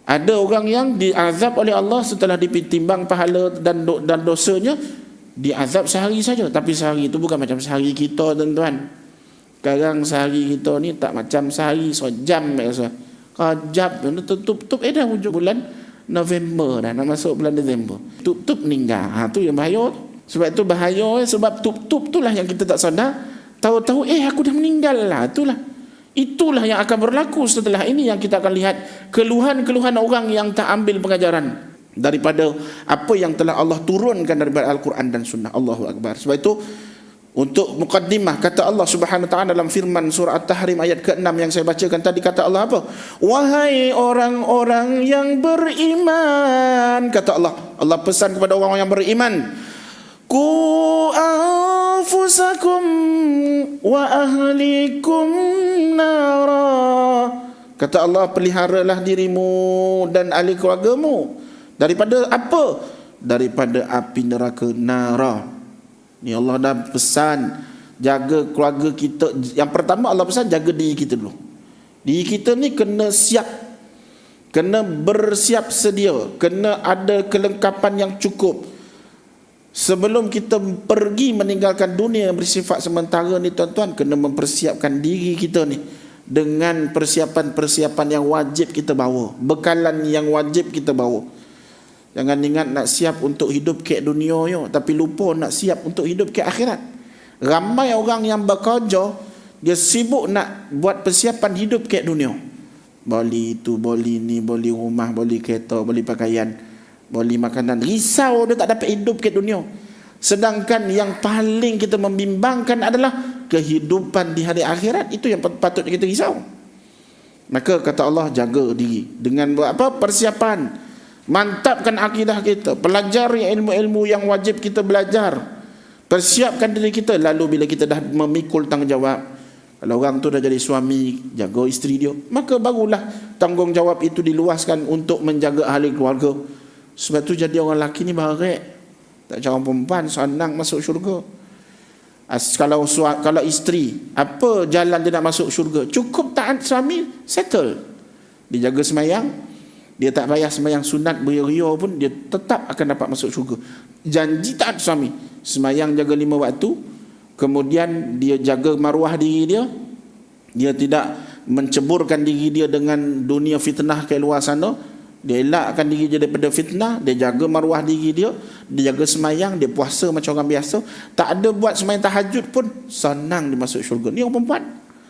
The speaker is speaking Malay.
Ada orang yang diazab oleh Allah setelah ditimbang pahala dan dosanya, diazab sehari saja. Tapi sehari itu bukan macam sehari kita, tuan-tuan. Sekarang sehari kita ni tak macam sehari, sejam biasa. Kejap, tutup dah hujung bulan November dah, nak masuk bulan Disember. Tutup meninggal. Tu yang bahaya. Sebab tu bahaya, sebab tutup tu lah yang kita tak sadar. Tahu-tahu aku dah meninggal lah. Itulah yang akan berlaku setelah ini, yang kita akan lihat keluhan-keluhan orang yang tak ambil pengajaran daripada apa yang telah Allah turunkan daripada Al-Quran dan Sunnah. Allahu Akbar. Sebab itu, untuk mukaddimah, kata Allah Subhanahu wa taala dalam firman surah At-Tahrim ayat ke-6 yang saya bacakan tadi, kata Allah apa? Wahai orang-orang yang beriman, kata Allah pesan kepada orang-orang yang beriman, qu anfusakum wa ahlikum nara. Kata Allah, peliharalah dirimu dan ahli keluargamu daripada apa? Daripada api neraka, nara. Ni Allah dah pesan, jaga keluarga kita. Yang pertama Allah pesan, jaga diri kita dulu. Diri kita ni kena siap, kena bersiap sedia, kena ada kelengkapan yang cukup. Sebelum kita pergi meninggalkan dunia yang bersifat sementara ni, tuan-tuan, kena mempersiapkan diri kita ni dengan persiapan-persiapan yang wajib kita bawa, bekalan yang wajib kita bawa. Jangan ingat nak siap untuk hidup ke dunia yo, tapi lupa nak siap untuk hidup ke akhirat. Ramai orang yang bekerja, dia sibuk nak buat persiapan hidup ke dunia. Beli itu, beli ni, beli rumah, beli kereta, beli pakaian, beli makanan. Risau dia tak dapat hidup ke dunia. Sedangkan yang paling kita membimbangkan adalah kehidupan di hari akhirat. Itu yang patutnya kita risau. Maka kata Allah, jaga diri dengan apa? Persiapan. Mantapkan akidah kita, pelajari ilmu-ilmu yang wajib kita belajar, persiapkan diri kita. Lalu bila kita dah memikul tanggungjawab, kalau orang tu dah jadi suami, jaga isteri dia, maka barulah tanggungjawab itu diluaskan untuk menjaga ahli keluarga. Sebab tu jadi orang lelaki ni barik, tak macam orang perempuan senang masuk syurga. Kalau isteri, apa jalan dia nak masuk syurga? Cukup taat suami, settle. Dia jaga semayang, dia tak payah sembahyang sunat beria pun, dia tetap akan dapat masuk syurga. Janji taat suami, sembahyang jaga 5 waktu, kemudian dia jaga maruah diri dia, dia tidak menceburkan diri dia dengan dunia fitnah ke luar sana, dia elakkan diri dia daripada fitnah, dia jaga maruah diri dia, dia jaga sembahyang, dia puasa macam orang biasa, tak ada buat sembahyang tahajud pun, senang dia masuk syurga. Ni orang perempuan.